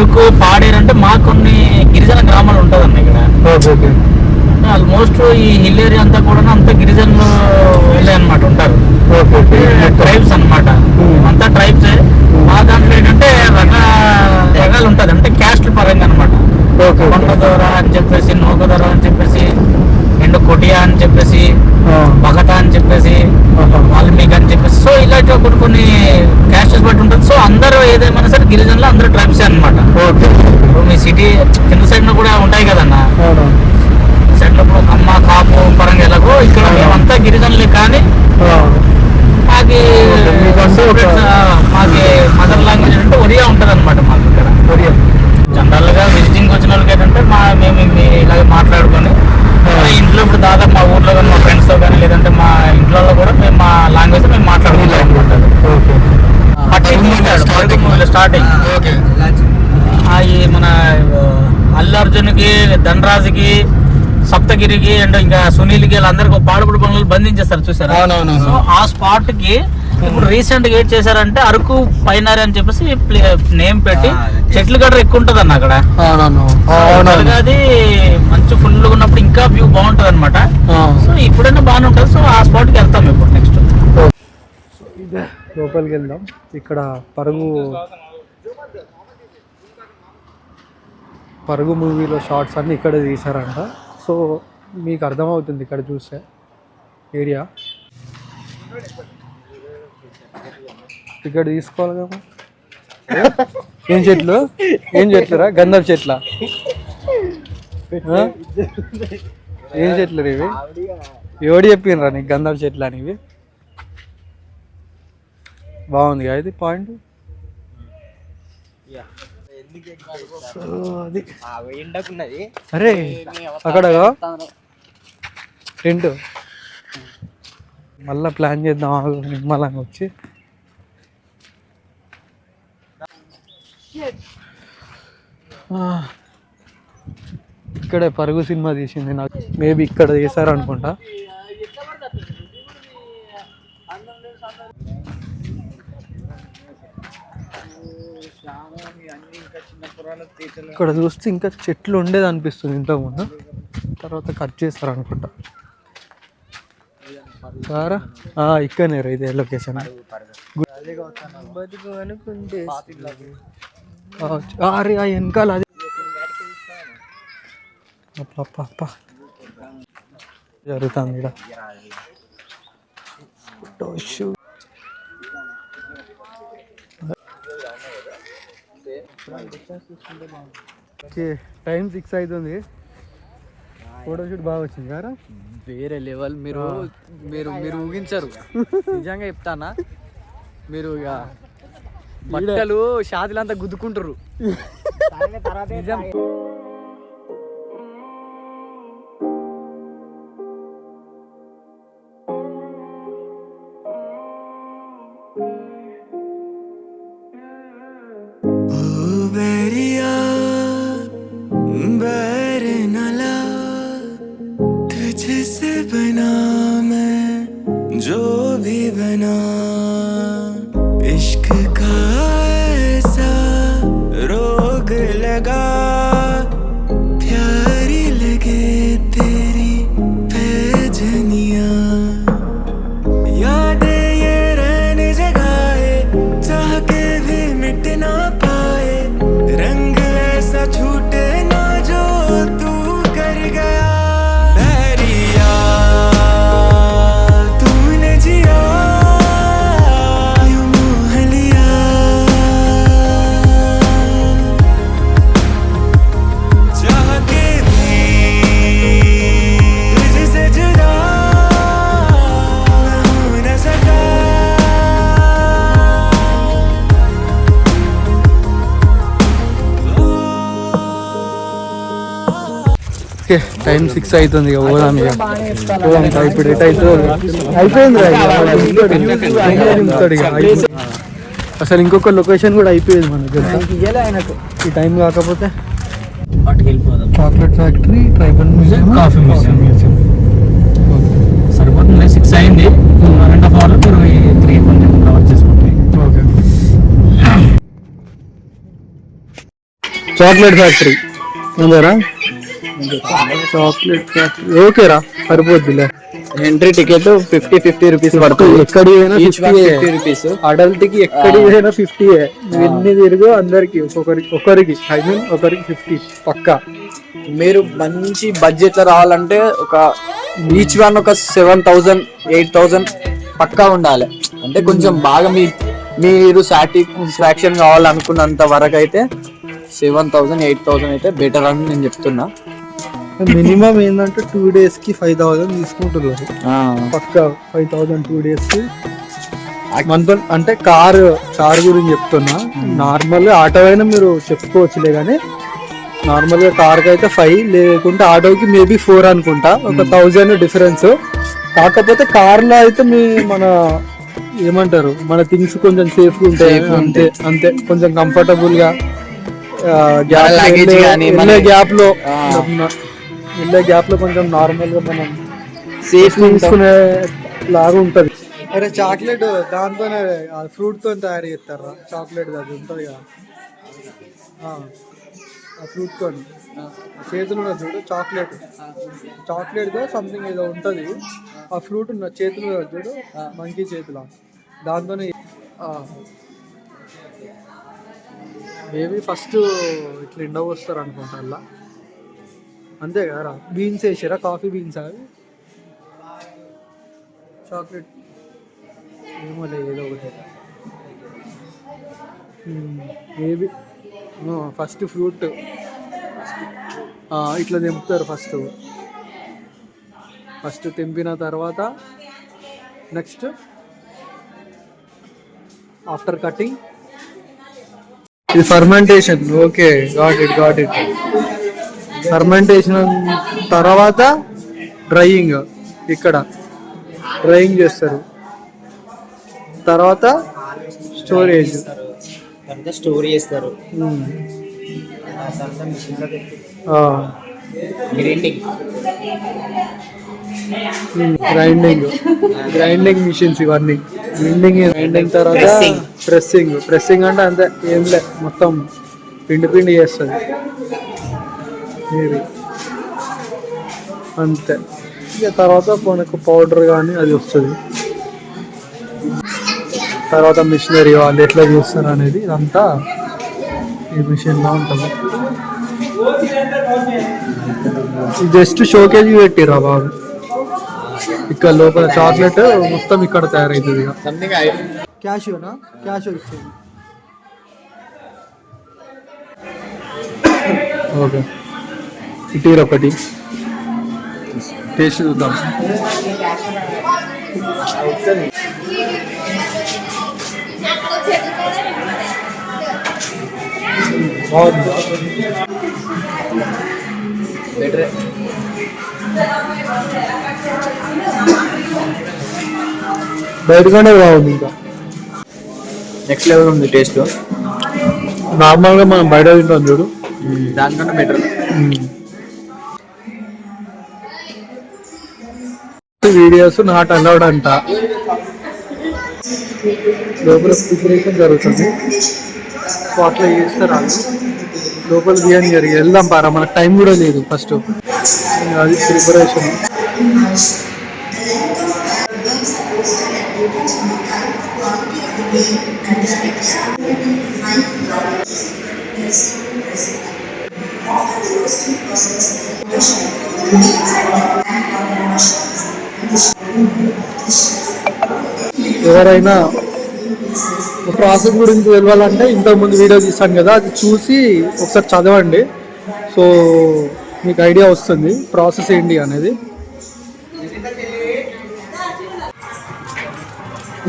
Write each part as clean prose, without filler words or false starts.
అరకు పాడేరు అంటే మాకు కొన్ని గిరిజన గ్రామాలు ఉంటుందన్న ఇక్కడ. ఆల్మోస్ట్ ఈ హిల్ ఏరియా అంతా కూడా అంతా గిరిజనులు వెళ్ళే అనమాట ఉంటారు, ట్రైబ్స్ అనమాట. అంతా ట్రైబ్సే. మా దాంట్లో ఏంటంటే రకాలు ఉంటుంది, అంటే క్యాస్ట్ పరంగా అనమాట. కొండదోర అని చెప్పేసి, నూకదోర అని చెప్పేసి, అండ్ కొటియా అని చెప్పేసి, బగటా అని చెప్పేసి, వాల్మీకి అని చెప్పేసి, సో ఇలాంటి కొన్ని క్యాస్టెస్ బట్టి ఉంటుంది. సో అందరూ ఏదేమైనా సరే గిరిజనులు అందరూ ట్రైబ్సే అనమాట. మీ సిటీ కింద సైడ్ కూడా ఉంటాయి కదన్నా, సైడ్లో కూడా కమ్మ కాపు పరంగా ఎలాగో ఇక్కడ మేమంతా గిరిజనులే. కానీ మాకి మదర్ లాంగ్వేజ్ అంటే ఒరియా ఉంటుంది అనమాట మాకు ఇక్కడ. జనరల్ గా విజిటింగ్ వచ్చిన వాళ్ళకి ఏంటంటే మేము ఇలాగ మాట్లాడుకొని ఇంట్లో ఇప్పుడు దాదాపు మా ఊర్లో కానీ మా ఫ్రెండ్స్ తో కానీ లేదంటే మా ఇంట్లో కూడా మేము మా లాంగ్వేజ్ మేము మాట్లాడుకుంటాం అనుకుంటారు. పట్టి తీస్తాడు పరుగు మూవీలో స్టార్టింగ్. ఈ మన అల్లు అర్జున్కి, ధనరాజుకి, సప్తగిరికి అండ్ ఇంకా సునీల్కి వీళ్ళందరికీ పాడుబడి పనులు బంధించేస్తారు చూసారు. సో ఆ స్పాట్ కి ఇప్పుడు రీసెంట్ గా ఏం చేశారంటే అరకు పైనారి అని చెప్పేసి నేమ్ పెట్టి చెట్లు గడ్డ ఎక్కువ ఉంటది అన్న అక్కడ. అది మంచి ఫుల్ ఉన్నప్పుడు ఇంకా వ్యూ బాగుంటది అనమాట. సో ఇప్పుడైనా బాగానే ఉంటుంది. సో ఆ స్పాట్ కి వెళ్తాం ఇప్పుడు నెక్స్ట్. లోపలికి వెళ్దాం. ఇక్కడ పరుగు మూవీలో షార్ట్స్ అన్నీ ఇక్కడ తీశారంట. సో మీకు అర్థమవుతుంది ఇక్కడ చూస్తే ఏరియా. ఇక్కడ తీసుకోవాలి కదా. ఏం చెట్లురా? గంధం చెట్ల? ఏం చెట్లు ఇవి? ఎవడు చెప్పినరా నీకు గంధం చెట్లు అని? ఇవి బాగుంది కదా ఇది పాయింట్. అరే అక్కడ టెంట్ మళ్ళా ప్లాన్ చేద్దాం నిమ్మలంగా వచ్చి. ఇక్కడే పరుగు సినిమా తీసింది. నాకు మేబీ ఇక్కడ తీసారు అనుకుంటా. ఇక్కడ చూస్తే ఇంకా చెట్లు ఉండేది అనిపిస్తుంది ఇంతకు ముందు, తర్వాత కట్ చేస్తారు అనుకుంటా. సారా ఇక్కడనే రా ఇదే లొకేషన్. అరే ఆ వెనకాల అది జరుగుతుంది ఇక్కడ. టైం 6 అవుతుంది. ఫోటోషూట్ బాగా వచ్చింది కదా, వేరే లెవెల్. మీరు మీరు మీరు ఊహించరు, నిజంగా చెప్తానా. మీరు ఇక బట్టలు షాదులంతా గుద్దుకుంటారు నిజం. जो भी बना इश्क का ऐसा रोग लगा, प्यारी लगे तेरी पैजनिया, यादें ये रहने जगाए, चाह के भी मिट ना पाए, रंग ऐसा छूटे ना जो तू कर गया। టైం 6 అవుతుంది. ఇక పోదాం. ఇక ఇప్పుడు ఎట్ అవుతుంది అయిపోయింది. అసలు ఇంకొక లొకేషన్ కూడా అయిపోయింది మనకి ఈ టైం కాకపోతే. Chocolate factory, tribal museum, coffee museum సరిపోతుంది. 6 అయింది. 1.5 అవర్లో మీరు 3 కొంచెం కవర్ చేసుకుంటాయి. ఓకే. చాక్లెట్ ఫ్యాక్టరీ ఉందరా? చాక్లెట్ ఫ్యాక్టరీ ఓకేరా, సరిపోద్దిలే. ఎంట్రీ టికెట్ 50 రూపీస్ పడుతుంది. ఎక్కడి పోయినా 50 రూపీస్. అడల్ట్ కి ఎక్కడి పోయినా 50. నువ్వు ఎన్ని తిరుగు అందరికి ఒకరికి ఐ మీన్ ఒకరికి 50 పక్కా. మీరు మంచి బడ్జెట్ లో రావాలంటే ఒక ఈచ్ వన్ ఒక 7,000 8,000 పక్కా ఉండాలి. అంటే కొంచెం బాగా మీరు సాటిస్ఫాక్షన్ కావాలనుకున్నంత వరకు అయితే 7,000 8,000 అయితే బెటర్ అని నేను చెప్తున్నా. మినిమం ఏంటంటే 2 days కి 5,000 తీసుకుంటున్నారు పక్కా. 5,000 2 days కి. అంటే కార్ గురించి చెప్తున్నా. నార్మల్ ఆటో అయినా మీరు చెప్పుకోవచ్చులే, కానీ నార్మల్ గా కార్ కి అయితే 5, లేకుంటే ఆటోకి మేబీ 4 అనుకుంటా. ఒక 1,000 డిఫరెన్స్. కాకపోతే కార్ లో అయితే మన ఏమంటారు, మన థింగ్స్ కొంచెం సేఫ్ ఉంటాయి. అంతే కొంచెం కంఫర్టబుల్ గా గ్యాప్ లో కొంచెం నార్మల్ గా మనం సేఫ్ తీసుకునే లాగా ఉంటది. అరే చాక్లెట్ దాంతోనే ఫ్రూట్ తో తయారు చేస్తారా చాక్లెట్? అది ఉంటది కదా ఆ ఫ్రూట్ తో చేతులు ఉన్నది చూడు, చాక్లెట్ తో సంథింగ్ ఏదో ఉంటది. ఆ ఫ్రూట్ ఉన్న చేతులు చూడు, మంకీ చేతుల, దాంతోనే మేబీ ఫస్ట్ ఇట్లా ఎండవస్తారు అనుకుంటా అలా. అంతే కదా? బీన్స్ వేసారా? కాఫీ బీన్స్ అవి చాక్లెట్ ఏమో లేదు, ఏదో ఒకటి మేబీ. ఫస్ట్ ఫ్రూట్ ఇట్లా తెంపుతారు. ఫస్ట్ తెంపిన తర్వాత నెక్స్ట్ ఆఫ్టర్ కటింగ్ ఇది fermentation. Okay, got it. Fermentation తర్వాత డ్రైయింగ్. ఇక్కడ డ్రైయింగ్ చేస్తారు. తర్వాత స్టోరేజ్ చేస్తారు. గ్రైండింగ్ మిషన్స్ ఇవన్నీ. గ్రైండింగ్ తర్వాత ప్రెస్సింగ్ అంటే అంతే, ఏం లే, మొత్తం పిండి చేస్తుంది ఇది అంతే. ఇక తర్వాత మనకు పౌడర్ కానీ అది వస్తుంది. తర్వాత మిషనరీ వాళ్ళు ఎట్లా చేస్తారు అనేది ఇదంతా ఈ మిషన్లో ఉంటుంది. జస్ట్ షోకేజ్ పెట్టిరా బాబు. ఇక్కడ లోపల చాక్లెట్ మొత్తం ఇక్కడ తయారవుతుంది. క్యాషియోనా? క్యాషియో ఇచ్చేది. ఓకే, ఇటీర్ ఒకటి టేస్ట్ చూద్దాం. బాగుంది. బయటగానే బాగుంది. ఇంకా నెక్స్ట్ లెవెల్ ఉంది టేస్ట్. నార్మల్గా మనం బయట తింటాం చూడు, దానికన్నా బెటర్. వీడియోస్ నాట్ అలౌడ్ అంట. లోపల ప్రిపరేషన్ జరుగుతుంది. సో అట్లా చేస్తారు వాళ్ళు. లోపల బిర్యానీ జరిగి వెళ్దాం పారా, మనకు టైం కూడా లేదు. ఫస్ట్ అది ప్రిపరేషన్. ఎవరైనా ప్రాసెస్ గురించి తెలియాలంటే ఇంతకుముందు వీడియో తీసాను కదా, అది చూసి ఒకసారి చదవండి. సో మీకు ఐడియా వస్తుంది ప్రాసెస్ ఏంటి అనేది.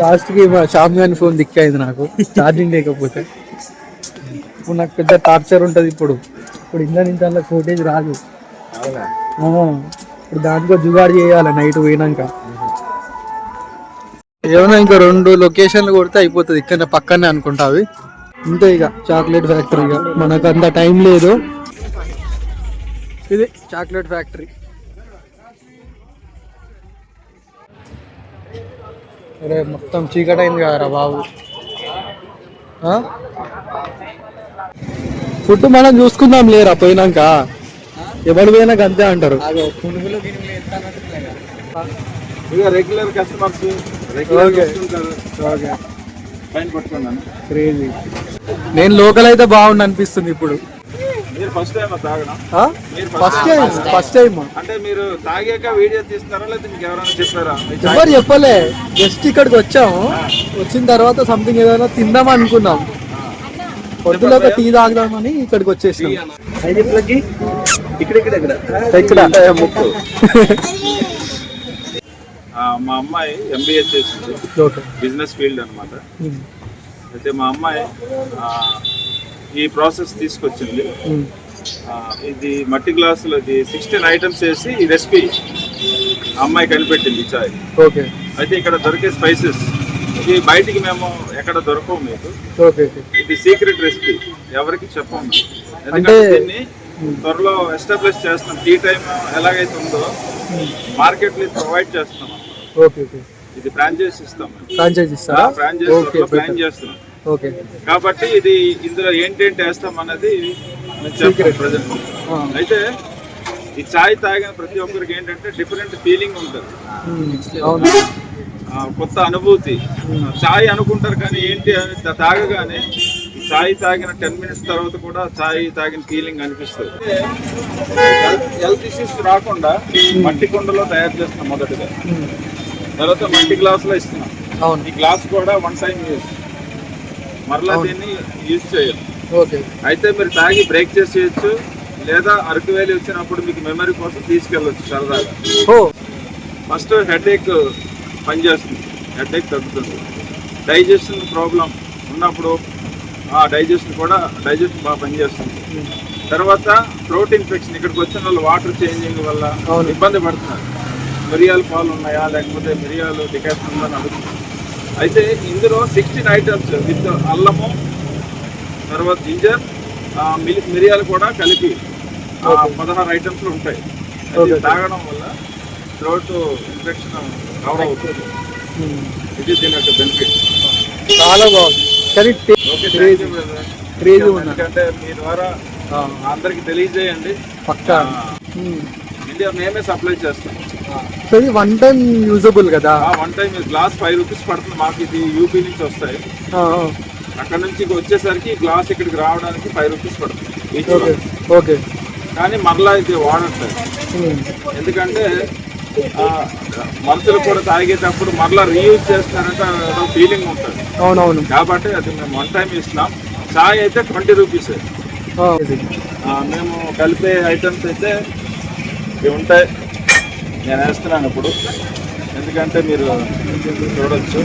లాస్ట్కి మా షామ్యాన్ ఫోన్ దిక్కైంది నాకు, ఛార్జింగ్ లేకపోతే. ఇప్పుడు నాకు పెద్ద టార్చర్ ఉంటుంది. ఇప్పుడు ఇంట్లో ఫోటేజ్ రాదు. ఇప్పుడు దాంట్లో జుగాడు చేయాలి నైట్ పోయినాక. ఏమైనా ఇంకా 2 లొకేషన్లు కొడితే అయిపోతుంది. ఇక్కడ పక్కనే అనుకుంటా అవి. ఇంతే ఇక చాక్లెట్ ఫ్యాక్టరీ. ఇక మనకు అంత టైం లేదు. ఇది చాక్లెట్ ఫ్యాక్టరీ. అరే మొత్తం చీకటి అయింది కదరా బాబు. ఫుడ్ మనం చూసుకుందాం లేరా పోయినాక, ఎవరు పోయినాక అంతే అంటారు. పునుగులు గినుగులు ఎత్తానంటున్నాయి కదా. ఇక రెగ్యులర్ కస్టమర్స్ ఓకే. ఓకే పైన పట్టుకున్నాను. క్రేజీ. నేను లోకల్ అయితే బాగుండు అనిపిస్తుంది ఇప్పుడు. మీరు ఫస్ట్ టైం తాగడం? మీరు ఫస్ట్ టైం. అంటే మీరు తాగాక వీడియో తీస్తున్నారా లేకపోతే మీకు ఎవరైనా చెప్పారా? ఎవరు చెప్పలే, జస్ట్ ఇక్కడికి వచ్చాము. వచ్చిన తర్వాత సంథింగ్ ఏదైనా తిందాం అనుకున్నాం. పొద్దులో ఒక టీ తాగుదామని ఇక్కడికి వచ్చేసాం. ఇక్కడ ముక్కు. మా అమ్మాయి ఎంబీఏ చేసింది, బిజినెస్ ఫీల్డ్ అన్నమాట. అయితే మా అమ్మాయి ఈ ప్రాసెస్ తీసుకొచ్చింది. ఇది మట్టి గ్లాసులో 16 ఐటమ్స్ వేసి ఈ రెసిపీ అమ్మాయి కనిపెట్టింది ఈ చాయ్. ఓకే. అయితే ఇక్కడ దొరికే స్పైసెస్ ఇవి బయటికి మేము ఎక్కడ దొరకవు మీకు. ఓకే. ఇది సీక్రెట్ రెసిపీ, ఎవరికి చెప్పము. ఎందుకంటే దీన్ని త్వరలో ఎస్టాబ్లిష్ చేస్తాం. టీ టైం ఎలాగైతే ఉందో మార్కెట్ లో ప్రొవైడ్ చేస్తున్నాం. ఓకే. ఓకే. ఇది ఫ్రాంచైజ్ ఇస్తాం. ఫ్రాంచైజ్ ఇస్తారా? ప్లాన్ చేస్తున్నాం. ఓకే. కాబట్టి ఇది ఇందులో ఏంటేంటి వేస్తాం అన్నది ప్రజెంట్. అయితే ఈ చాయ్ తాగిన ప్రతి ఒక్కరికి ఏంటంటే డిఫరెంట్ ఫీలింగ్ ఉంటుంది, కొత్త అనుభూతి. చాయ్ అనుకుంటారు కానీ ఏంటి తాగగానే చాయ్ తాగిన 10 minutes తర్వాత కూడా చాయ్ తాగిన ఫీలింగ్ అనిపిస్తుంది. హెల్త్ ఇష్యూస్ రాకుండా మట్టి కుండలో తయారు చేస్తున్నాం మొదటిగా. తర్వాత మట్టి గ్లాసులో ఇస్తున్నాం. ఈ గ్లాస్ కూడా 1 time యూజ్, మరలా దీన్ని యూజ్ చేయాలి. అయితే మీరు తాగి బ్రేక్ చేసేయచ్చు, లేదా అరకు వేలి వచ్చినప్పుడు మీకు మెమరీ కోసం తీసుకెళ్ళచ్చు సరదాగా. ఫస్ట్ హెడేక్ పనిచేస్తుంది, హెడేక్ తగ్గుతుంది. డైజెషన్ ప్రాబ్లం ఉన్నప్పుడు ఆ డైజెషన్ బాగా పనిచేస్తుంది. తర్వాత థ్రోట్ ఇన్ఫెక్షన్, ఇక్కడికి వచ్చిన వాళ్ళు వాటర్ చేంజింగ్ వల్ల ఇబ్బంది పడుతున్నారు. మిరియాల పాలు ఉన్నాయా లేకపోతే మిరియాలు డికాషన్ ఉందని అడుగుతుంది. అయితే ఇందులో 16 ఐటమ్స్ విత్ అల్లము, తర్వాత జింజర్, మిరియాలు కూడా కలిపి 16 ఐటమ్స్లు ఉంటాయి. తాగడం వల్ల థ్రోట్ ఇన్ఫెక్షన్ కవర్ అవుతుంది. ఇది దీని యొక్క బెనిఫిట్. చాలా బాగుంది. ఎందుకంటే మీ ద్వారా అందరికి తెలియజేయండి. పక్కా ఇండియా మేమే సప్లై చేస్తాం. సో ఇది 1 time యూజబుల్ కదా? 1 time గ్లాస్ 5 rupees పడుతుంది మాకు. ఇది యూపీ నుంచి వస్తాయి. అక్కడ నుంచి వచ్చేసరికి గ్లాస్ ఇక్కడికి రావడానికి 5 rupees పడుతుంది. ఓకే. కానీ మరలా ఇది వాడట్లేదు, ఎందుకంటే మనుషులు కూడా తాగేటప్పుడు మరలా రీయూజ్ చేస్తున్నారంటే ఫీలింగ్ ఉంటుంది. అవునవును. కాబట్టి అది మేము 1 time ఇస్తున్నాం. చాయ్ అయితే 20 rupees. మేము కలిపే ఐటమ్స్ అయితే ఇవి ఉంటాయి. నేను వేస్తున్నాను ఇప్పుడు, ఎందుకంటే మీరు చూడొచ్చు.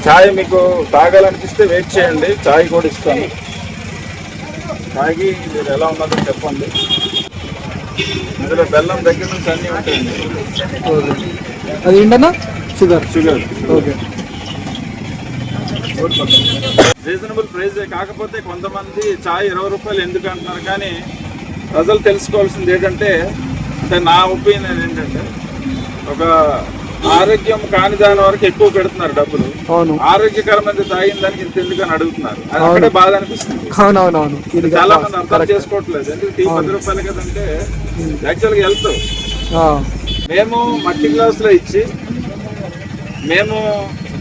చాయ్ మీకు తాగాలనిపిస్తే వెయిట్ చేయండి, చాయ్ కూడా ఇస్తాను. తాగి మీరు ఎలా ఉన్నదో చెప్పండి. ఇందులో బెల్లం దగ్గర నుంచి అన్నీ ఉంటాయండి. అది ఏంటన్నా? షుగర్. ఓకే. Reasonable price. కాకపోతే కొంతమంది చాయ్ 20 రూపాయలు ఎందుకు అంటున్నారు, కానీ ప్రజలు తెలుసుకోవాల్సింది ఏంటంటే, నా ఒపీనియన్ ఏంటంటే, ఒక ఆరోగ్యం కాని దాని వరకు ఎక్కువ పెడుతున్నారు డబ్బులు. ఆరోగ్యకరమైన తాగిన దానికి ఇంత ఎందుకని అడుగుతున్నారు. అది అక్కడే బాధ అనిపిస్తుంది. చాలా మంది అర్థం చేసుకోవట్లేదు. ఎందుకు టీ 10 రూపాయలు కదంటే యాక్చువల్గా హెల్త్. మేము మట్టి గ్లాసులో ఇచ్చి మేము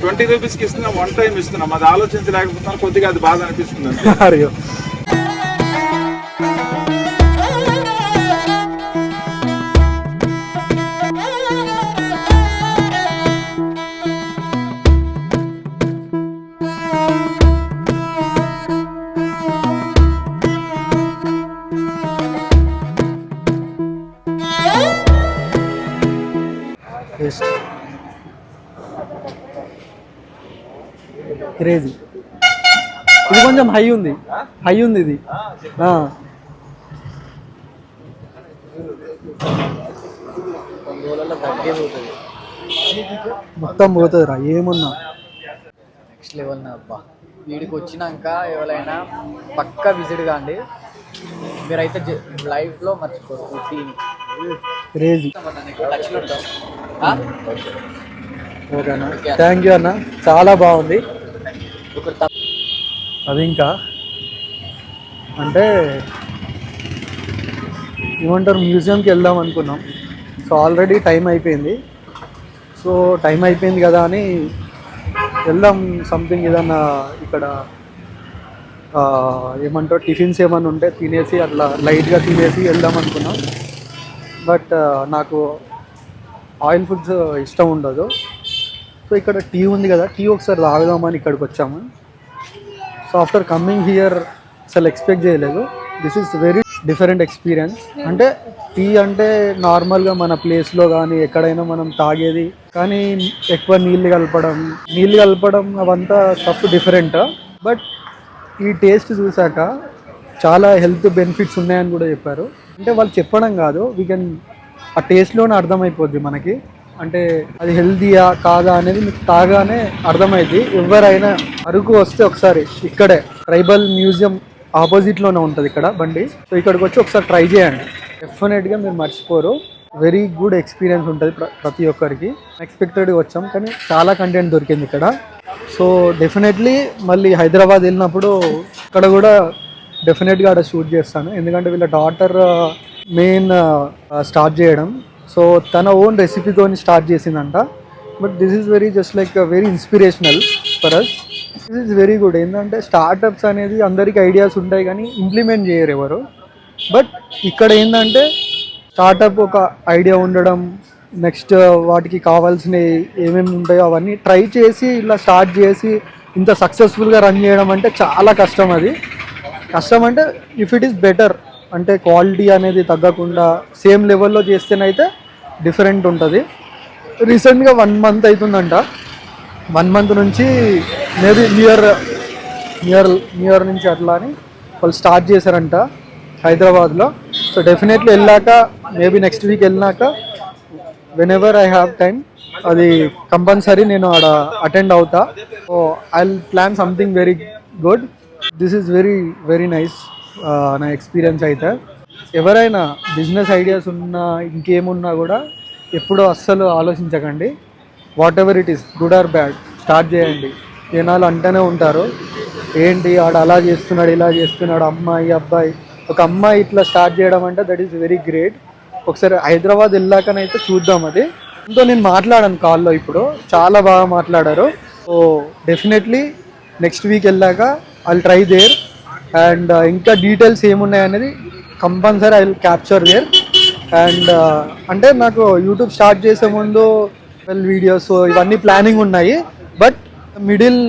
20 రూపీస్కి ఇస్తున్నాం, 1 time ఇస్తున్నాం. అది ఆలోచించలేకపోతున్నాం, కొద్దిగా అది బాధ అనిపిస్తుంది. క్రేజీ. ఇది కొంచెం హై ఉంది ఇది. మొత్తం పోతుంది రా ఏమున్నా. నెక్స్ట్ లెవెల్ అబ్బా. వీడికి వచ్చినాక ఎవరైనా పక్కా విజిట్ కాండి. మీరైతే లైఫ్లో మర్చిపోరు. క్రేజీ. ఓకేనా? థ్యాంక్ యూ అన్న, చాలా బాగుంది. అది ఇంకా అంటే ఏమంటారు, మ్యూజియంకి వెళ్దాం అనుకున్నాం. సో ఆల్రెడీ టైం అయిపోయింది. సో టైం అయిపోయింది కదా అని వెళ్దాం, సంథింగ్ ఏదన్నా ఇక్కడ ఏమంటారు టిఫిన్స్ ఏమన్నా ఉంటే తినేసి అట్లా లైట్గా తినేసి వెళ్దాం అనుకున్నాం. బట్ నాకు ఆయిల్ ఫుడ్స్ ఇష్టం ఉండదు. సో ఇక్కడ టీ ఉంది కదా, టీ ఒకసారి తాగుదామని ఇక్కడికి వచ్చాము. సో ఆఫ్టర్ కమ్మింగ్ హియర్ అసలు ఎక్స్పెక్ట్ చేయలేదు. This is very different experience. అంటే టీ అంటే నార్మల్గా మన ప్లేస్లో కానీ ఎక్కడైనా మనం తాగేది, కానీ ఎక్కువ నీళ్ళు కలపడం అవంతా స్టఫ్ డిఫరెంట్. బట్ ఈ టేస్ట్ చూసాక చాలా హెల్త్ బెనిఫిట్స్ ఉన్నాయని కూడా చెప్పారు. అంటే వాళ్ళు చెప్పడం కాదు, వీ కెన్ ఆ టేస్ట్లోనే అర్థమైపోద్ది మనకి. అంటే అది హెల్తీయా కాదా అనేది మీకు తాగానే అర్థమైంది. ఎవరైనా అరకు వస్తే ఒకసారి ఇక్కడే ట్రైబల్ మ్యూజియం ఆపోజిట్లోనే ఉంటుంది ఇక్కడ బండి. సో ఇక్కడికి వచ్చి ఒకసారి ట్రై చేయండి, డెఫినెట్గా మీరు మర్చిపోరు. వెరీ గుడ్ ఎక్స్పీరియన్స్ ఉంటుంది ప్రతి ఒక్కరికి. అన్ఎక్స్పెక్టెడ్గా వచ్చాం కానీ చాలా కంటెంట్ దొరికింది ఇక్కడ. సో డెఫినెట్లీ మళ్ళీ హైదరాబాద్ వెళ్ళినప్పుడు ఇక్కడ కూడా డెఫినెట్గా అక్కడ షూట్ చేస్తాను. ఎందుకంటే వీళ్ళ డాటర్ మెయిన్ స్టార్ట్ చేయడం. సో తన ఓన్ రెసిపీతో స్టార్ట్ చేసిందంట. But this is very just like very inspirational for us. This is very good. ఏంటంటే స్టార్టప్స్ అనేది అందరికీ ఐడియాస్ ఉంటాయి కానీ ఇంప్లిమెంట్ చేయరు ఎవరు. బట్ ఇక్కడ ఏంటంటే స్టార్టప్ ఒక ఐడియా ఉండడం, నెక్స్ట్ వాటికి కావాల్సినవి ఏమేమి ఉంటాయో అవన్నీ ట్రై చేసి ఇలా స్టార్ట్ చేసి ఇంత సక్సెస్ఫుల్గా రన్ చేయడం అంటే చాలా కష్టం. అది కష్టం అంటే ఇఫ్ ఇట్ ఈస్ బెటర్, అంటే క్వాలిటీ అనేది తగ్గకుండా సేమ్ లెవెల్లో చేస్తేనైతే డిఫరెంట్ ఉంటుంది. రీసెంట్గా 1 month అవుతుందంట. 1 month నుంచి మేబీ న్యూ ఇయర్ నుంచి అట్లా అని వాళ్ళు స్టార్ట్ చేశారంట హైదరాబాద్లో. సో డెఫినెట్లీ వెళ్ళాక మేబీ నెక్స్ట్ వీక్ వెళ్ళినాక when ever I have time అది కంపల్సరీ నేను ఆడ అటెండ్ అవుతా. So I will plan something very good. This is very very nice నా ఎక్స్పీరియన్స్ అయితే. ఎవరైనా బిజినెస్ ఐడియాస్ ఉన్నా ఇంకేమున్నా కూడా ఎప్పుడూ అస్సలు ఆలోచించకండి. What ever it is, good or bad, start చేయండి. జనాలు అంటూనే ఉంటారు, ఏంటి ఆడ అలా చేస్తున్నాడు ఇలా చేస్తున్నాడు, అమ్మాయి అబ్బాయి. ఒక అమ్మాయి ఇట్లా స్టార్ట్ చేయడం అంటే దట్ ఈస్ వెరీ గ్రేట్. ఒకసారి హైదరాబాద్ వెళ్ళాకనైతే చూద్దాం అది. ఇంతో నేను మాట్లాడాను కాల్లో, ఇప్పుడు చాలా బాగా మాట్లాడారు. సో డెఫినెట్లీ నెక్స్ట్ వీక్ వెళ్ళాక I will try there. And ఇంకా డీటెయిల్స్ ఏమున్నాయనేది compulsory I will capture there. And అంటే నాకు యూట్యూబ్ స్టార్ట్ చేసే ముందు వీడియోస్ ఇవన్నీ ప్లానింగ్ ఉన్నాయి. బట్ మిడిల్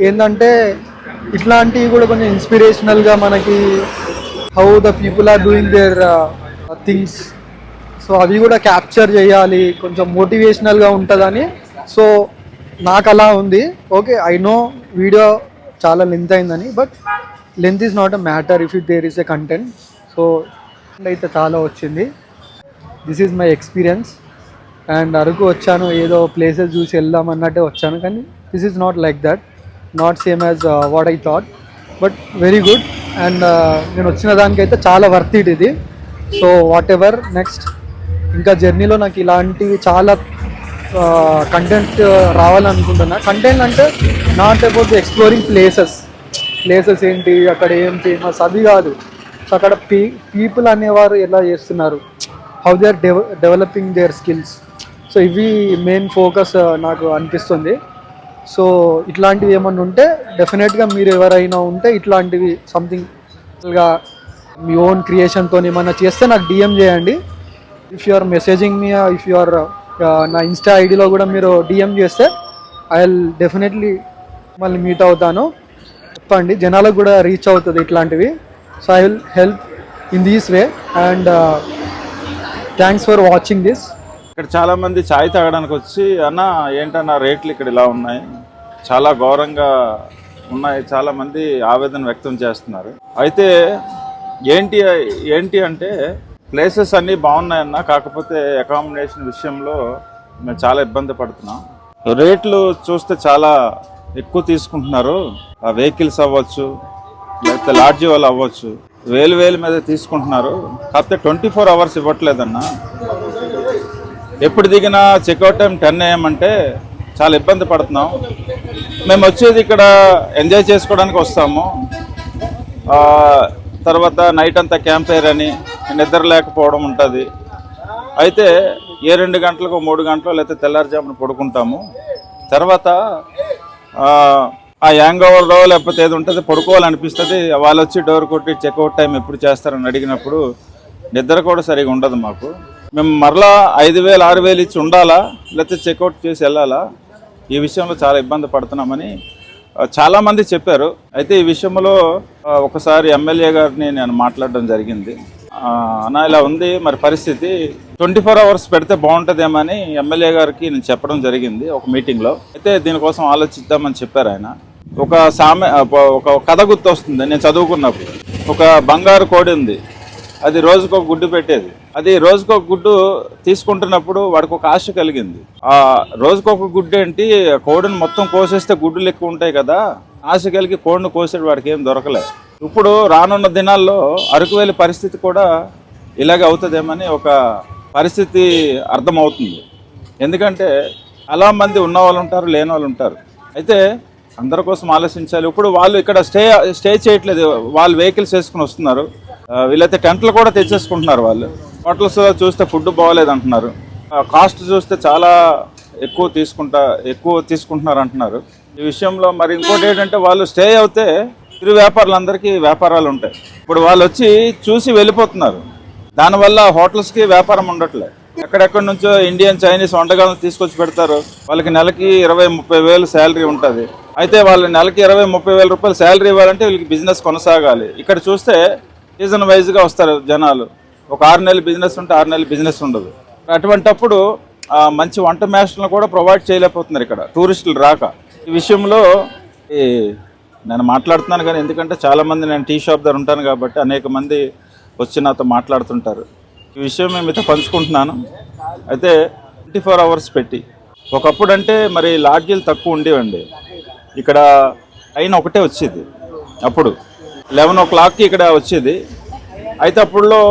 ఏంటంటే ఇట్లాంటివి కూడా కొంచెం ఇన్స్పిరేషనల్గా మనకి how the people are doing their things, so అవి కూడా క్యాప్చర్ చేయాలి, కొంచెం మోటివేషనల్గా ఉంటుందని. సో నాకు అలా ఉంది. ఓకే, ఐ నో వీడియో చాలా లెంత్ అయిందని, but length is not a matter if it there is a content. So అయితే చాలా వచ్చింది. This is my experience. And Araku వచ్చాను, ఏదో ప్లేసెస్ చూసి వెళ్దాం అన్నట్టే వచ్చాను, కానీ this is not like that, not same as what I thought, but very good. And నేను వచ్చిన దానికైతే చాలా వర్త్ ఇట్ ఇది. సో వాట్ ఎవర్ నెక్స్ట్ ఇంకా జర్నీలో నాకు ఇలాంటివి చాలా కంటెంట్ రావాలనుకుంటున్నా. కంటెంట్ అంటే నాట్ అబౌట్ ఎక్స్ప్లోరింగ్ ప్లేసెస్ ఏంటి, అక్కడ ఏం ఫేమస్ అది కాదు. సో అక్కడ పీపుల్ అనేవారు ఎలా చేస్తున్నారు, how they are developing their skills. So ఇవి మెయిన్ ఫోకస్ నాకు అనిపిస్తుంది. సో ఇట్లాంటివి ఏమన్నా ఉంటే డెఫినెట్గా మీరు ఎవరైనా ఉంటే ఇట్లాంటివి సంథింగ్గా మీ ఓన్ క్రియేషన్తో ఏమన్నా చేస్తే నాకు డిఎం చేయండి. If you are messaging me, if you are నా ఇన్స్టా ఐడిలో కూడా మీరు డిఎం చేస్తే ఐ విల్ డెఫినెట్లీ మళ్ళీ మీట్ అవుతాను. చెప్పండి, జనాలకు కూడా రీచ్ అవుతుంది ఇట్లాంటివి. So I will help in these way. And thanks for watching this. ఇక్కడ చాలామంది ఛాయ్ తాగడానికి వచ్చి, అన్న ఏంటన్నా రేట్లు ఇక్కడ ఇలా ఉన్నాయి, చాలా ఘోరంగా ఉన్నాయి, చాలామంది ఆవేదన వ్యక్తం చేస్తున్నారు. అయితే ఏంటి అంటే ప్లేసెస్ అన్నీ బాగున్నాయన్న, కాకపోతే అకామిడేషన్ విషయంలో మేము చాలా ఇబ్బంది పడుతున్నాం. రేట్లు చూస్తే చాలా ఎక్కువ తీసుకుంటున్నారు. ఆ వెహికల్స్ అవ్వచ్చు, లేకపోతే లాడ్జీ వాళ్ళు అవ్వచ్చు, వేలు మీద తీసుకుంటున్నారు. కాకపోతే 24 hours ఇవ్వట్లేదన్న. ఎప్పుడు దిగినా చెక్అవుట్ టైం 10 AM అంటే చాలా ఇబ్బంది పడుతున్నాం. మేము వచ్చేది ఇక్కడ ఎంజాయ్ చేసుకోవడానికి వస్తాము. తర్వాత నైట్ అంతా క్యాంప్ ఫైర్ అని నిద్ర లేకపోవడం ఉంటుంది. అయితే 2 గంటలకు 3 గంటలు లేకపోతే తెల్లారుజామున పడుకుంటాము. తర్వాత ఆ యాంగ్ ఓవర్లో లేకపోతే ఏది ఉంటుంది పడుకోవాలనిపిస్తుంది. వాళ్ళు వచ్చి డోర్ కొట్టి చెక్అవుట్ టైం ఎప్పుడు చేస్తారని అడిగినప్పుడు నిద్ర కూడా సరిగా ఉండదు మాకు. మేము మరలా 5,000 6,000 ఇచ్చి ఉండాలా లేకపోతే చెక్అవుట్ చేసి వెళ్ళాలా, ఈ విషయంలో చాలా ఇబ్బంది పడుతున్నామని చాలామంది చెప్పారు. అయితే ఈ విషయంలో ఒకసారి ఎమ్మెల్యే గారిని నేను మాట్లాడడం జరిగింది. అన్న ఇలా ఉంది మరి పరిస్థితి, 24 అవర్స్ పెడితే బాగుంటుందేమని ఎమ్మెల్యే గారికి నేను చెప్పడం జరిగింది ఒక మీటింగ్లో. అయితే దీనికోసం ఆలోచిద్దామని చెప్పారు ఆయన. ఒక కథ గుర్తొస్తుంది నేను చదువుకున్నప్పుడు. ఒక బంగారు కోడి ఉంది, అది రోజుకొక గుడ్డు పెట్టేది. అది రోజుకొక గుడ్డు తీసుకుంటున్నప్పుడు వాడికి ఒక ఆశ కలిగింది. ఆ రోజుకొక గుడ్డు ఏంటి, కోడిని మొత్తం కోసేస్తే గుడ్డులు ఎక్కువ ఉంటాయి కదా, ఆశ కలిగి కోడిని కోసేది వాడికి ఏం దొరకలేదు. ఇప్పుడు రానున్న దినాల్లో అరకు వెళ్ళే పరిస్థితి కూడా ఇలాగే అవుతుందేమని ఒక పరిస్థితి అర్థమవుతుంది. ఎందుకంటే చాలా మంది ఉన్న వాళ్ళు ఉంటారు, లేని వాళ్ళు ఉంటారు. అయితే అందరి కోసం ఆలోచించాలి. ఇప్పుడు వాళ్ళు ఇక్కడ స్టే చేయట్లేదు, వాళ్ళు వెహికల్స్ వేసుకుని వస్తున్నారు. వీళ్ళైతే టెంట్లు కూడా తెచ్చేసుకుంటున్నారు. వాళ్ళు హోటల్స్ చూస్తే ఫుడ్ బాగోలేదు అంటున్నారు. కాస్ట్ చూస్తే చాలా ఎక్కువ తీసుకుంటున్నారు అంటున్నారు. ఈ విషయంలో మరి ఇంకోటి ఏంటంటే వాళ్ళు స్టే అవుతే చిరు వ్యాపారులందరికీ వ్యాపారాలు ఉంటాయి. ఇప్పుడు వాళ్ళు వచ్చి చూసి వెళ్ళిపోతున్నారు. దానివల్ల హోటల్స్కి వ్యాపారం ఉండట్లేదు. ఎక్కడెక్కడి నుంచో ఇండియన్ చైనీస్ వంటకాలను తీసుకొచ్చి పెడతారు. వాళ్ళకి నెలకి 20-30 వేలు శాలరీ ఉంటుంది. అయితే వాళ్ళు నెలకి 20-30 వేల రూపాయలు శాలరీ ఇవ్వాలంటే వీళ్ళకి బిజినెస్ కొనసాగాలి. ఇక్కడ చూస్తే సీజన్ వైజ్గా వస్తారు జనాలు. ఒక 6 నెలలు బిజినెస్ ఉంటే 6 నెలలు బిజినెస్ ఉండదు. అటువంటప్పుడు మంచి వంట మేస్టర్లను కూడా ప్రొవైడ్ చేయలేకపోతున్నారు ఇక్కడ టూరిస్టులు రాక. ఈ విషయంలో నేను మాట్లాడుతున్నాను కానీ ఎందుకంటే చాలామంది నేను టీ షాప్ దగ్గర ఉంటాను కాబట్టి అనేక మంది వచ్చి నాతో మాట్లాడుతుంటారు. ఈ విషయం మేము అయితే పంచుకుంటున్నాను. అయితే 24 అవర్స్ పెట్టి, ఒకప్పుడు అంటే మరి లాడ్జీలు తక్కువ ఉండేవండి. ఇక్కడ ట్రైన్ ఒకటే వచ్చేది, అప్పుడు 11 o'clockకి ఇక్కడ వచ్చేది. అయితే అప్పుడులో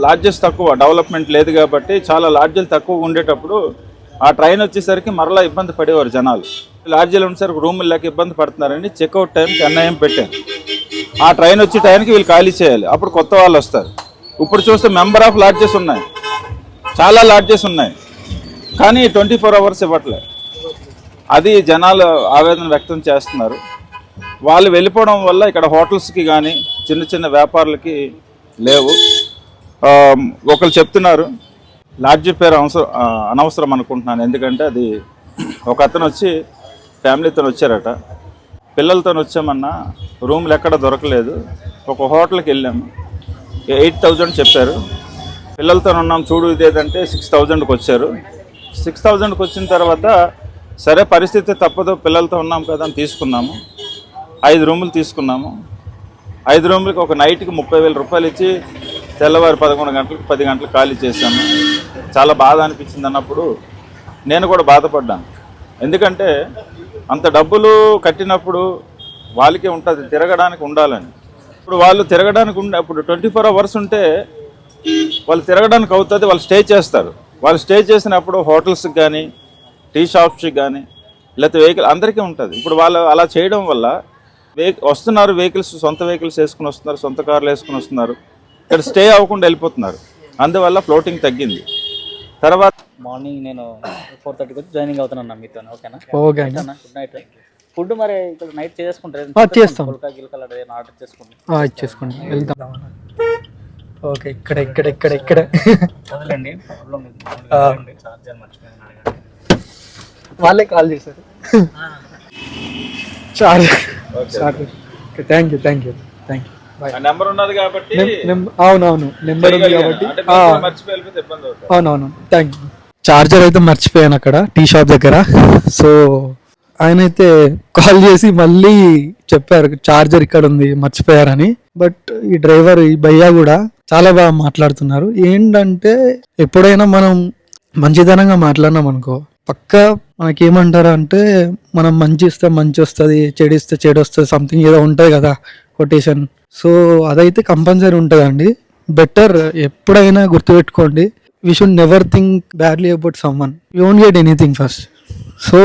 లాడ్జెస్ తక్కువ, డెవలప్మెంట్ లేదు కాబట్టి చాలా లాడ్జీలు తక్కువ ఉండేటప్పుడు ఆ ట్రైన్ వచ్చేసరికి మరలా ఇబ్బంది పడేవారు జనాలు. లాడ్జీలు ఉండేసరికి రూములు లేక ఇబ్బంది పడుతున్నారని చెక్అవుట్ టైం 10 AM పెట్టాను. ఆ ట్రైన్ వచ్చే టైంకి వీళ్ళు ఖాళీ చేయాలి, అప్పుడు కొత్త వాళ్ళు వస్తారు. ఇప్పుడు చూస్తే మెంబర్ ఆఫ్ లాడ్జెస్ ఉన్నాయి, చాలా లాడ్జెస్ ఉన్నాయి, కానీ 24 అవర్స్ ఇవ్వట్లేదు. అది జనాలు ఆవేదన వ్యక్తం చేస్తున్నారు. వాళ్ళు వెళ్ళిపోవడం వల్ల ఇక్కడ హోటల్స్కి కానీ చిన్న చిన్న వ్యాపారులకి లేవు. ఒకరు చెప్తున్నారు లాడ్జీ పేరు అనవసరం అనుకుంటున్నాను. ఎందుకంటే అది ఒక అతను వచ్చి ఫ్యామిలీతో వచ్చారట, పిల్లలతో వచ్చామన్నా రూమ్లు ఎక్కడ దొరకలేదు. ఒక హోటల్కి వెళ్ళాము, 8,000 చెప్పారు. పిల్లలతో ఉన్నాం చూడు ఇదేదంటే 6,000కి వచ్చారు. 6,000కి వచ్చిన తర్వాత సరే పరిస్థితి తప్పదు, పిల్లలతో ఉన్నాం కదా అని తీసుకున్నాము. 5 రూములు తీసుకున్నాము. 5 రూములకి ఒక నైట్కి 30,000 రూపాయలు ఇచ్చి తెల్లవారు 11 గంటలకు 10 గంటలకు ఖాళీ చేశాము. చాలా బాధ అనిపించింది. అన్నప్పుడు నేను కూడా బాధపడ్డాను. ఎందుకంటే అంత డబ్బులు కట్టినప్పుడు వాళ్ళకే ఉంటుంది, తిరగడానికి ఉండాలని. ఇప్పుడు వాళ్ళు తిరగడానికి ఇప్పుడు 24 అవర్స్ ఉంటే వాళ్ళు తిరగడానికి అవుతుంది, వాళ్ళు స్టే చేస్తారు. వాళ్ళు స్టే చేసినప్పుడు హోటల్స్కి కానీ టీ షాప్స్కి కానీ లేకపోతే వెహికల్ అందరికీ ఉంటుంది. ఇప్పుడు వాళ్ళు అలా చేయడం వల్ల వస్తున్నారు, వెహికల్స్ సొంత వెహికల్స్ వేసుకుని వస్తున్నారు, సొంత కార్లు వేసుకుని వస్తున్నారు, ఇక్కడ స్టే అవ్వకుండా వెళ్ళిపోతున్నారు. అందువల్ల ఫ్లోటింగ్ తగ్గింది. తర్వాత మార్నింగ్ నేను 4:30కి వచ్చి జాయినింగ్ అవుతాను మీతో. ఓకేనా? ఓకే అన్న, గుడ్ నైట్. ఫుడ్ మరి ఇక్కడ నైట్ చేసుకుంటారు, చేస్తాం, ఆర్డర్ చేసుకుంటాం, ఇచ్చేసుకోండి, వెళ్తాం. ఓకే, ఇక్కడ వదలండి. వాళ్ళే కాల్ చేశారు. Thank you. నెంబర్ ఉన్నది కాబట్టి అవునవును, నెంబర్ ఉంది కాబట్టి మర్చిపోయితే ఇబ్బంది అవుతుంది. అవునవును, థ్యాంక్ యూ. చార్జర్ అయితే మర్చిపోయాను అక్కడ టీ షాప్ దగ్గర. సో ఆయన అయితే కాల్ చేసి మళ్ళీ చెప్పారు చార్జర్ ఇక్కడ ఉంది మర్చిపోయారని. బట్ ఈ డ్రైవర్ ఈ భయ్యా కూడా చాలా బాగా మాట్లాడుతున్నారు. ఏంటంటే ఎప్పుడైనా మనం మంచితనంగా మాట్లాడినాం అనుకో పక్కా మనకేమంటారు అంటే మనం మంచి ఇస్తే మంచి వస్తుంది, చెడు ఇస్తే చెడు వస్తుంది, సంథింగ్ ఏదో ఉంటుంది కదా కొటేషన్. సో అదైతే కంపల్సరీ ఉంటుందండి. బెటర్ ఎప్పుడైనా గుర్తుపెట్టుకోండి, we should never think badly about someone. You won't get anything first. So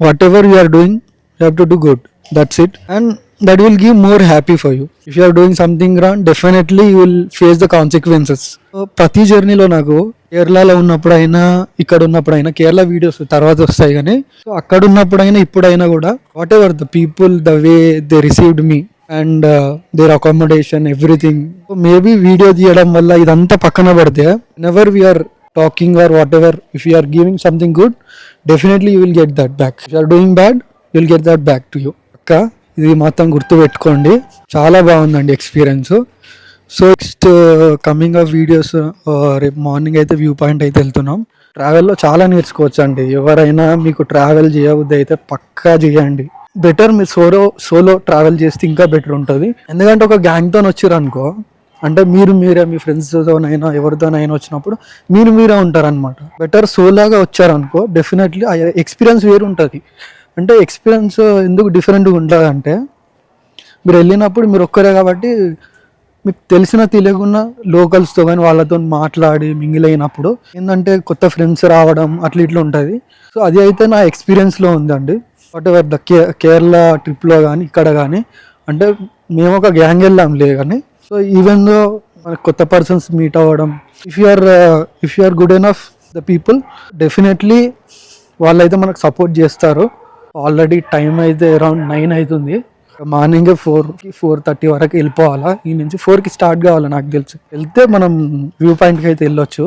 whatever you are doing You have to do good. That's it. And that will give more happy for you. If you are doing something wrong, definitely you will face the consequences. So, ప్రతి జర్నీలో నాకు కేరళలో ఉన్నప్పుడైనా ఇక్కడ ఉన్నప్పుడైనా Kerala videos తర్వాత వస్తాయి కానీ so అక్కడ ఉన్నప్పుడైనా ఇప్పుడైనా కూడా whatever the people the way they received me and their accommodation everything maybe video తీయడం వల్ల ఇదంతా పక్కన పడితే never we're talking or whatever if you are giving something good definitely you will get that back. If you are doing bad you will get that back to you. అక్క ఇది మాత్రం గుర్తు పెట్టుకోండి, చాలా బాగుందండి experience. So next coming of videos రేపు morning అయితే view point అయితే వెళ్తున్నాం. ట్రావెల్లో చాలా నేర్చుకోవచ్చు అండి. ఎవరైనా మీకు ట్రావెల్ చేయబుద్ది అయితే పక్కా చేయండి. బెటర్ మీరు సోలో ట్రావెల్ చేస్తే ఇంకా బెటర్ ఉంటుంది. ఎందుకంటే ఒక గ్యాంగ్తో వచ్చారు అనుకో అంటే మీరే మీ ఫ్రెండ్స్తోనైనా ఎవరితోనైనా వచ్చినప్పుడు మీరే ఉంటారనమాట. బెటర్ సోలోగా వచ్చారనుకో డెఫినెట్లీ ఆ ఎక్స్పీరియన్స్ వేరు ఉంటుంది. అంటే ఎక్స్పీరియన్స్ ఎందుకు డిఫరెంట్గా ఉంటుంది అంటే మీరు వెళ్ళినప్పుడు మీరు ఒక్కరే కాబట్టి మీకు తెలియకున్నా లోకల్స్తో కానీ వాళ్ళతో మాట్లాడి మింగిల్ అయినప్పుడు ఏంటంటే కొత్త ఫ్రెండ్స్ రావడం అట్లా ఇట్లా ఉంటుంది. సో అది అయితే నా ఎక్స్పీరియన్స్లో ఉందండి. వాట్ ఎవర్ ద కేరళ ట్రిప్లో కానీ ఇక్కడ కానీ అంటే మేము ఒక గ్యాంగ్ వెళ్ళాంలే కానీ సో ఈవెన్ దో కొత్త పర్సన్స్ మీట్ అవ్వడం if you are good enough the people definitely వాళ్ళైతే మనకు సపోర్ట్ చేస్తారు. ఆల్రెడీ టైం అయితే అరౌండ్ 9 అవుతుంది. మార్నింగ్ 4:30 వరకు వెళ్ళిపోవాలా. ఈ నుంచి 4కి స్టార్ట్ కావాలి నాకు తెలిసి. వెళ్తే మనం వ్యూ పాయింట్కి అయితే వెళ్ళొచ్చు.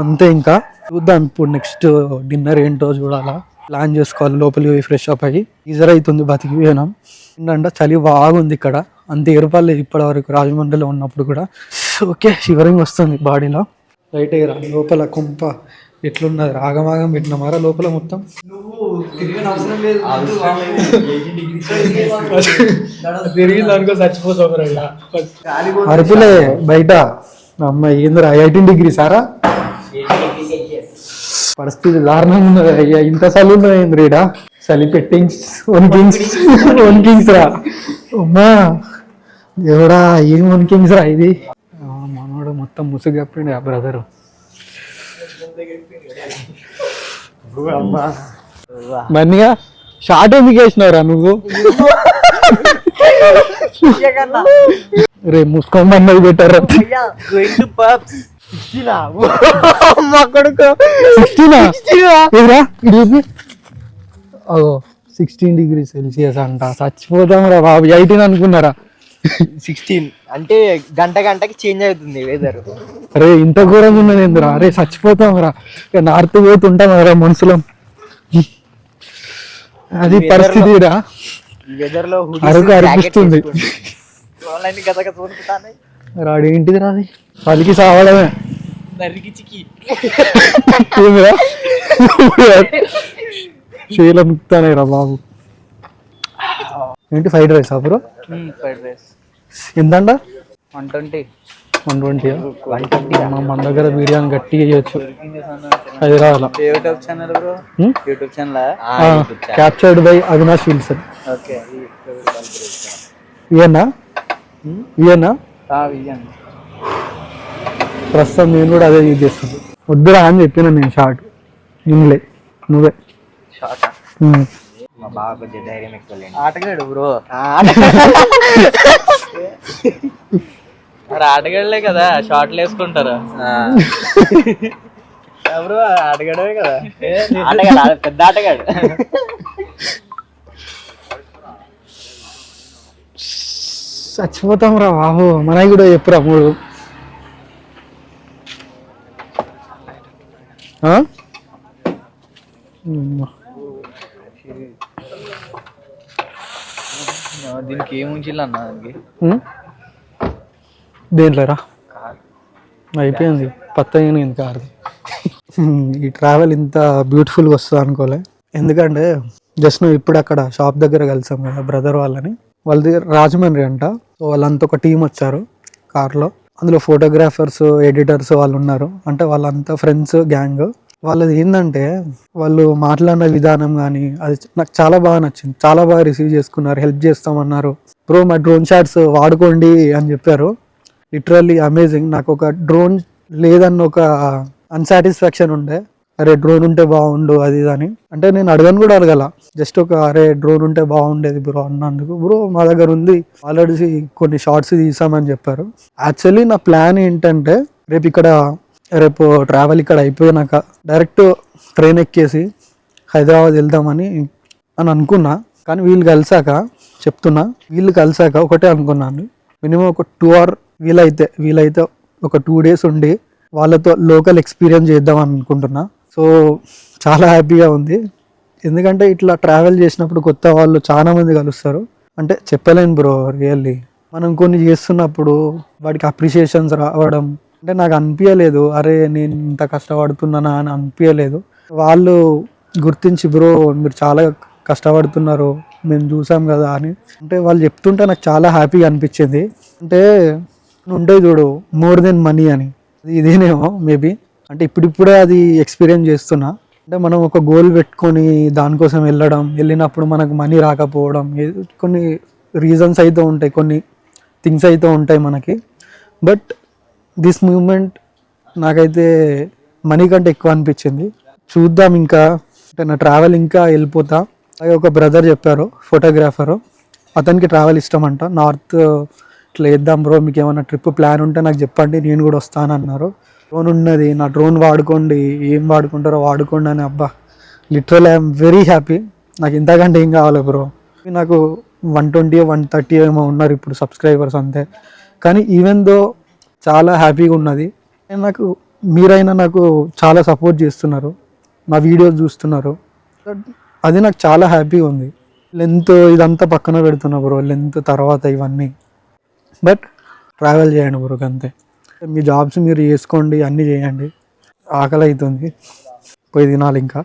అంతే, ఇంకా చూద్దాం ఇప్పుడు నెక్స్ట్ డిన్నర్ ఏంటో చూడాలా, ప్లాన్ చేసుకోవాలి. లోపలికి పోయి ఫ్రెష్ అప్ అయ్యి ఈజర్ అవుతుంది బతికి పోయినాం. ఏంటంటే చలి బాగుంది ఇక్కడ, అంత ఏర్పడలేదు ఇప్పటి వరకు రాజమండ్రిలో ఉన్నప్పుడు కూడా. ఓకే, షివరింగ్ వస్తుంది బాడీలో. రైట్ అయ్యారా లోపల కుంప ఎట్లున్నది, రాగమాగం పెట్టినామారా లోపల మొత్తం. తిరిగిందనుకో చచ్చిపోతావు. అరుపులే బయట అమ్మాయి ఏందిరా 18 degrees సారా, పరిస్థితి దారుణంగా ఉన్నది అయ్యా. ఇంత చలి ఉన్నది రీడా, చలి పెట్టింగ్స్ వన్కింగ్స్ రా అమ్మా దేవుడా, ఏం వన్కింగ్స్ రా ఇది. మనోడు మొత్తం ముసుగు కప్పిండి ఆ బ్రదరు. మన్నీగా షార్ట్ ఎందుకు వేసినావురా నువ్వు? రే ముసుకోమన్నది పెట్టారా? 16 degrees Celsius అంట. చచ్చిపోతాం రా బాబు. 18 అనుకున్నారా? 16 అంటే గంటకి చేంజ్ అవుతుంది వెదర్. అరే ఇంత ఘోరంగా ఉన్నది ఎందురా? అరే చచ్చిపోతాం రా. నార్త్ పోతుంటాం రా మనుషులం. అది పరిస్థితి రా. వెదర్ లో అరకు అనిపిస్తుంది. రాడు ఏంటిది రాది, పలికి సావడమే. చేయలముక్తానే రా బాబు. ఏంటి fried rice bro? Fried rice ఎంతంట? 120. మన దగ్గర బిర్యానీ గట్టిగా చేయొచ్చు. Hyderabad YouTube channel bro, YouTube channel captured by Avinash Wilson. Okay, ఇయనా ప్రస్తుతం నేను కూడా అదే యూజ్ చేస్తాను. వద్దురా అని చెప్పిన నేను షార్ట్ నిన్నులే నువ్వే షార్ట్. మా బాగా కొంచెం ధైర్యం ఎక్కువ ఆటగాడు బ్రో. మరి ఆటగాడులే కదా షార్ట్లు వేసుకుంటారు బ్రో. ఆటగాడే కదా, ఆటగాడు పెద్ద ఆటగాడు. చచ్చిపోతాం రా బాబు. మనకి కూడా చెప్పురా మూడు. దీనికి ఏం ఉంచిల్లు అన్న దానికి? దేంట్లో రా అయిపోయింది పత్తయ్యింది కారు. ఈ ట్రావెల్ ఇంత బ్యూటిఫుల్గా వస్తుంది అనుకోలే. ఎందుకంటే జస్ట్ నువ్వు ఇప్పుడు అక్కడ షాప్ దగ్గర కలిసాం కదా బ్రదర్ వాళ్ళని. వాళ్ళ దగ్గర రాజమండ్రి అంట. సో వాళ్ళంతా ఒక టీం వచ్చారు కార్లో. అందులో ఫోటోగ్రాఫర్స్, ఎడిటర్స్ వాళ్ళు ఉన్నారు. అంటే వాళ్ళంతా ఫ్రెండ్స్ గ్యాంగ్. వాళ్ళది ఏంటంటే వాళ్ళు మాట్లాడిన విధానం కానీ అది నాకు చాలా బాగా నచ్చింది. చాలా బాగా రిసీవ్ చేసుకున్నారు, హెల్ప్ చేస్తామన్నారు. బ్రో మా డ్రోన్ షాట్స్ వాడుకోండి అని చెప్పారు. Literally amazing. నాకు ఒక డ్రోన్ లేదన్న ఒక అన్సాటిస్ఫాక్షన్ ఉండే. అరే డ్రోన్ ఉంటే బాగుండు అది ఇది అని. అంటే నేను అడగను కూడా అడగల, జస్ట్ ఒక అరే డ్రోన్ ఉంటే బాగుండేది బ్రో అన్నందుకు, బ్రో మా దగ్గర ఉంది ఆల్రెడీ కొన్ని షార్ట్స్ తీసామని చెప్పారు. యాక్చువల్లీ నా ప్లాన్ ఏంటంటే రేపు ట్రావెల్ ఇక్కడ అయిపోయినాక డైరెక్ట్ ట్రైన్ ఎక్కేసి హైదరాబాద్ వెళ్దామని అనుకున్నా. కానీ వీళ్ళు కలిసాక ఒకటే అనుకున్నాను, మినిమం ఒక 2 hours వీలైతే ఒక 2 days ఉండి వాళ్ళతో లోకల్ ఎక్స్పీరియన్స్ చేద్దామని అనుకుంటున్నా. సో చాలా హ్యాపీగా ఉంది, ఎందుకంటే ఇట్లా ట్రావెల్ చేసినప్పుడు కొత్త వాళ్ళు చాలా మంది కలుస్తారు. అంటే చెప్పలేను బ్రో, రియల్లీ మనం కొన్ని చేస్తున్నప్పుడు వాడికి అప్రిషియేషన్స్ రావడం అంటే నాకు అనిపించలేదు, అరే నేను ఇంత కష్టపడుతున్నానా అని అనిపించలేదు. వాళ్ళు గుర్తించి బ్రో మీరు చాలా కష్టపడుతున్నారు మేము చూసాం కదా అని అంటే వాళ్ళు చెప్తుంటే నాకు చాలా హ్యాపీగా అనిపించింది. అంటే ఉంటాయి చూడు మోర్ దెన్ మనీ అని, ఇదేనేమో మేబీ, అంటే ఇప్పుడిప్పుడే అది ఎక్స్పీరియన్స్ చేస్తున్నా. అంటే మనం ఒక గోల్ పెట్టుకొని దానికోసం వెళ్ళినప్పుడు మనకు మనీ రాకపోవడం, కొన్ని రీజన్స్ అయితే ఉంటాయి, కొన్ని థింగ్స్ అయితే ఉంటాయి మనకి. బట్ దిస్ మూమెంట్ నాకైతే మనీ కంటే ఎక్కువ అనిపించింది. చూద్దాం ఇంకా, అంటే నా ట్రావెల్ ఇంకా వెళ్ళిపోతా. అలాగే ఒక బ్రదర్ చెప్పారు ఫోటోగ్రాఫరు, అతనికి ట్రావెల్ ఇష్టం అంట, నార్త్ ఇట్లా వేద్దాం బ్రో మీకు ఏమైనా ట్రిప్ ప్లాన్ ఉంటే నాకు చెప్పండి నేను కూడా వస్తాను అన్నారు. డ్రోన్ ఉన్నది, నా డ్రోన్ వాడుకోండి, ఏం వాడుకుంటారో వాడుకోండి అని. అబ్బా లిటరల్ ఐఎమ్ వెరీ హ్యాపీ. నాకు ఇంతకంటే ఏం కావాలి బ్రో. నాకు 120 130 ఏమో ఉన్నారు ఇప్పుడు సబ్స్క్రైబర్స్ అంతే. కానీ ఈవెన్ దో చాలా హ్యాపీగా ఉన్నది. మీరైనా నాకు చాలా సపోర్ట్ చేస్తున్నారు, నా వీడియోస్ చూస్తున్నారు, అది నాకు చాలా హ్యాపీగా ఉంది. లెంత్ ఇదంతా పక్కన పెడుతున్నా బ్రో, లెంత్ తర్వాత ఇవన్నీ. బట్ ట్రావెల్ చేయండి బ్రో అంతే. మీ జాబ్స్ మీరు చేసుకోండి, అన్నీ చేయండి. ఆకలి అవుతుంది, పోయి తినాలి ఇంకా.